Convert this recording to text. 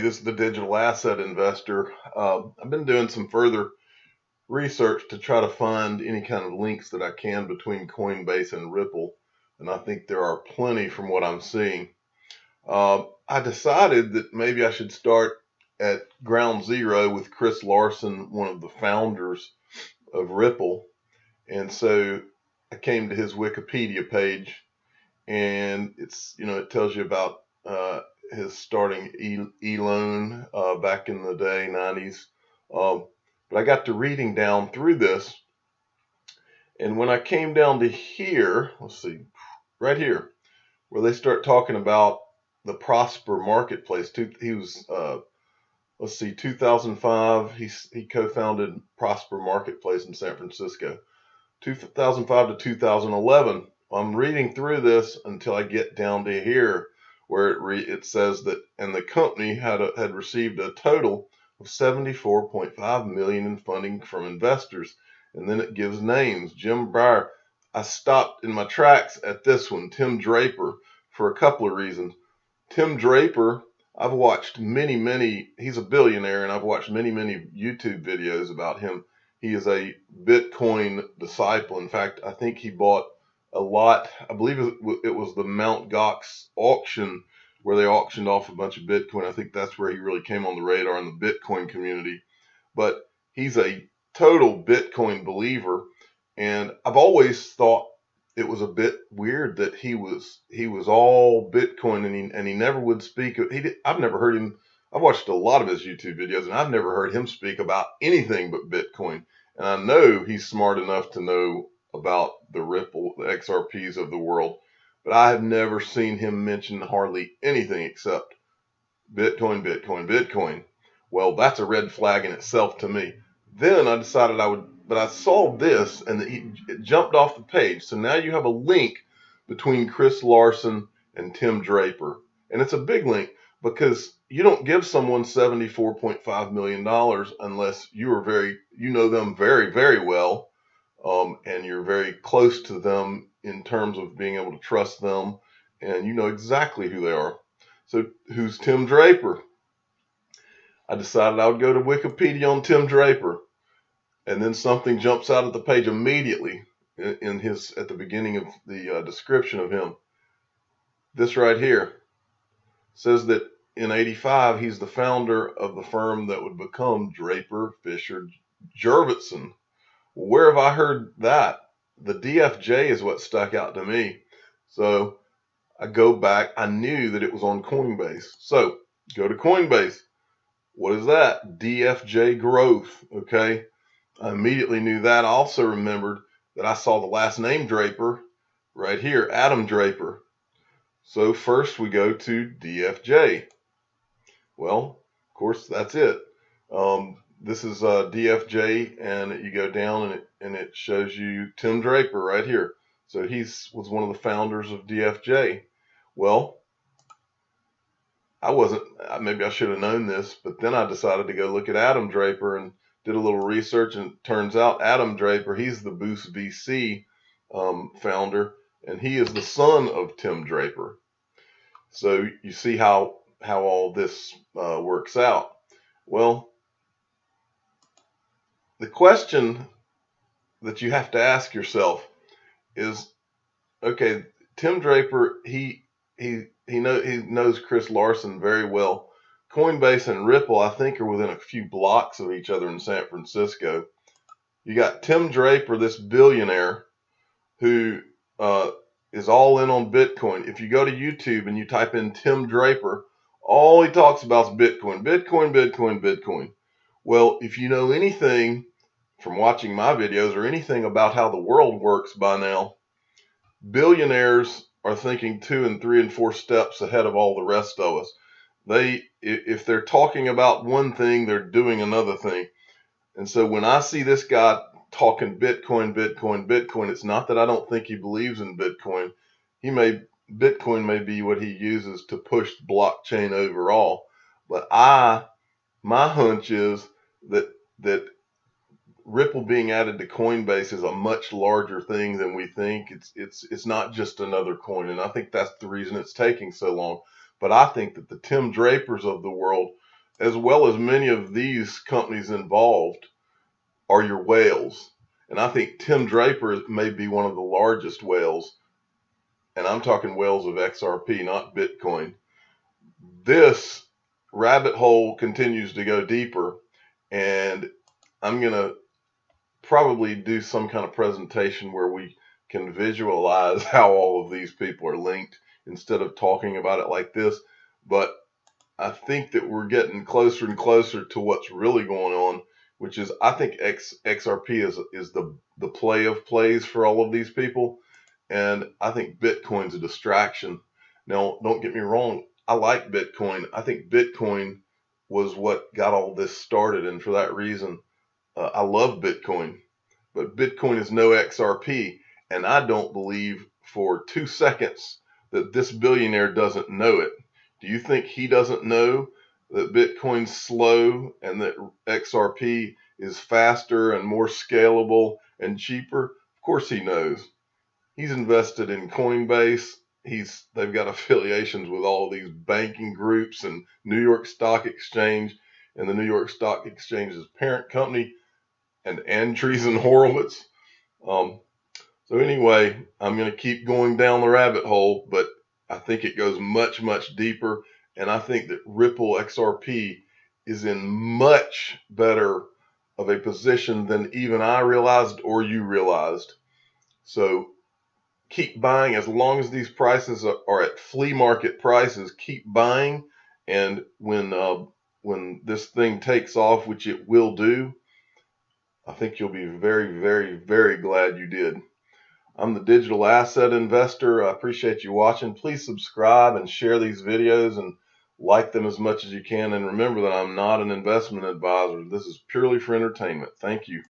This is the digital asset investor. I've been doing some further research to try to find any kind of links that I can between Coinbase and Ripple, and I think there are plenty from what I'm seeing. I decided that maybe I should start at ground zero with Chris Larsen, one of the founders of Ripple, and so I came to his Wikipedia page, and it tells you about his starting e-loan back in the day, 90s. But I got to reading down through this, and when I came down to here, let's see, right here, where they start talking about the Prosper Marketplace. He was, let's see, 2005. He co-founded Prosper Marketplace in San Francisco. 2005 to 2011. I'm reading through this until I get down to here, where it says that, and the company had received a total of 74.5 million in funding from investors, and then it gives names. Jim Breyer. I stopped in my tracks at this one, Tim Draper, for a couple of reasons. Tim Draper, I've watched many. He's a billionaire, and I've watched many YouTube videos about him. He is a Bitcoin disciple. In fact, I think he bought a lot. I believe it was the Mt. Gox auction where they auctioned off a bunch of Bitcoin. I think that's where he really came on the radar in the Bitcoin community. But he's a total Bitcoin believer, and I've always thought it was a bit weird that he was all Bitcoin, and he never would speak. I've never heard him. I've watched a lot of his YouTube videos, and I've never heard him speak about anything but Bitcoin. And I know he's smart enough to know about the Ripple, the XRPs of the world, but I have never seen him mention hardly anything except Bitcoin. Well, that's a red flag in itself to me. Then I decided but I saw this, and it jumped off the page. So now you have a link between Chris Larsen and Tim Draper. And it's a big link, because you don't give someone $74.5 million unless you know them very well, and you're very close to them in terms of being able to trust them, and you know exactly who they are. So who's Tim Draper? I decided I would go to Wikipedia on Tim Draper, and then something jumps out at the page immediately at the beginning of the description of him. This right here says that in '85 he's the founder of the firm that would become Draper Fisher Jurvetson. Well, where have I heard that? The DFJ is what stuck out to me. So I go back. I knew that it was on Coinbase. So go to Coinbase. What is that? DFJ growth. Okay. I immediately knew that. I also remembered that I saw the last name Draper right here, Adam Draper. So first we go to DFJ. Well, of course, that's it. This is DFJ, and you go down, and it shows you Tim Draper right here. So was one of the founders of DFJ. Well, maybe I should have known this, but then I decided to go look at Adam Draper and did a little research, and it turns out Adam Draper, he's the Boost VC founder, and he is the son of Tim Draper. So you see how all this works out. Well, the question that you have to ask yourself is, okay, Tim Draper, he knows Chris Larsen very well. Coinbase and Ripple, I think, are within a few blocks of each other in San Francisco. You got Tim Draper, this billionaire, who is all in on Bitcoin. If you go to YouTube and you type in Tim Draper, all he talks about is Bitcoin. Well, if you know anything from watching my videos or anything about how the world works by now, billionaires are thinking 2 and 3 and 4 steps ahead of all the rest of us. If they're talking about one thing, they're doing another thing. And so when I see this guy talking Bitcoin, it's not that I don't think he believes in Bitcoin. Bitcoin may be what he uses to push blockchain overall. But my hunch is that Ripple being added to Coinbase is a much larger thing than we think. It's not just another coin, and I think that's the reason it's taking so long. But I think that the Tim Drapers of the world as well as many of these companies involved, are your whales. And I think Tim Draper may be one of the largest whales. And I'm talking whales of XRP, not Bitcoin. This rabbit hole continues to go deeper. And I'm going to probably do some kind of presentation where we can visualize how all of these people are linked instead of talking about it like this. But I think that we're getting closer and closer to what's really going on, which is I think XRP is the play of plays for all of these people. And I think Bitcoin's a distraction. Now, don't get me wrong. I like Bitcoin. I think Bitcoin was what got all this started. And for that reason, I love Bitcoin. But Bitcoin is no XRP. And I don't believe for 2 seconds that this billionaire doesn't know it. Do you think he doesn't know that Bitcoin's slow and that XRP is faster and more scalable and cheaper? Of course he knows. He's invested in Coinbase. They've got affiliations with all of these banking groups and New York Stock Exchange and the New York Stock Exchange's parent company and Andreessen Horowitz. So anyway, I'm going to keep going down the rabbit hole, but I think it goes much, much deeper. And I think that Ripple XRP is in much better of a position than even I realized or you realized. So keep buying as long as these prices are at flea market prices. Keep buying, and when this thing takes off, which it will do, I think you'll be very, very, very glad you did. I'm the digital asset investor. I appreciate you watching. Please subscribe and share these videos and like them as much as you can. And remember that I'm not an investment advisor. This is purely for entertainment. Thank you.